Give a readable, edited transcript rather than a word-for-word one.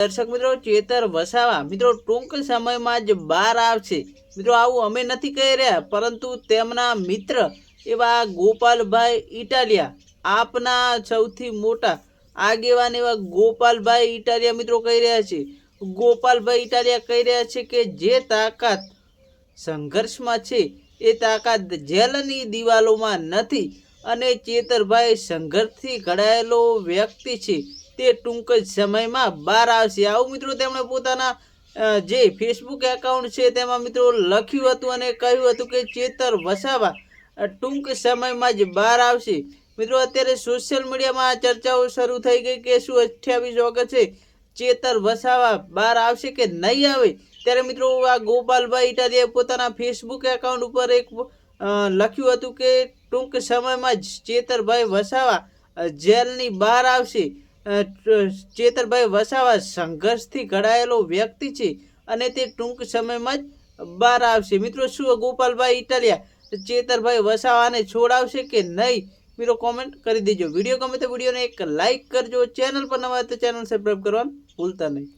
દર્શક મિત્રો, ચેતર વસાવા મિત્રો ટૂંક સમયમાં જ બહાર આવશે। મિત્રો આવું અમે નથી કહી રહ્યા, પરંતુ તેમના મિત્ર એવા ગોપાલભાઈ ઇટાલિયા, આપના સૌથી મોટા આગેવાન એવા ગોપાલભાઈ ઇટાલિયા મિત્રો કહી રહ્યા છે। ગોપાલભાઈ ઇટાલિયા કહી રહ્યા છે કે જે તાકાત સંઘર્ષમાં છે એ તાકાત જેલની દિવાલોમાં નથી અને ચેતરભાઈ સંઘર્ષથી ઘડાયેલો વ્યક્તિ છે, તે ટૂંક જ સમયમાં બહાર આવશે। આવું મિત્રો તેમણે પોતાના જે ફેસબુક એકાઉન્ટ છે તેમાં મિત્રો લખ્યું હતું અને કહ્યું હતું કે ચેતર વસાવા ટૂંક સમયમાં જ બહાર આવશે। મિત્રો અત્યારે સોશિયલ મીડિયામાં ચર્ચાઓ શરૂ થઈ ગઈ કે શું 28 ઓગસ્ટે ચેતર વસાવા બહાર આવશે કે નહીં આવે। ત્યારે મિત્રો આ ગોપાલભાઈ ઇટાલિયાએ પોતાના ફેસબુક એકાઉન્ટ ઉપર એક લખ્યું હતું કે ટૂંક સમયમાં જ ચેતરભાઈ વસાવા જેલની બહાર આવશે। ચેતરભાઈ વસાવા સંઘર્ષથી ઘડાયેલો વ્યક્તિ છે અને તે ટૂંક સમયમાં જ બહાર આવશે। મિત્રો શું ગોપાલભાઈ ઇટાલિયા ચેતરભાઈ વસાવાને છોડાવશે કે નહીં? મિત્રો કોમેન્ટ કરી દેજો। વિડીયો ગમે તો વિડીયોને એક લાઇક કરજો। ચેનલ પર નવા હોય તો ચેનલ સબસ્ક્રાઈબ કરવાનું ભૂલતા નહીં।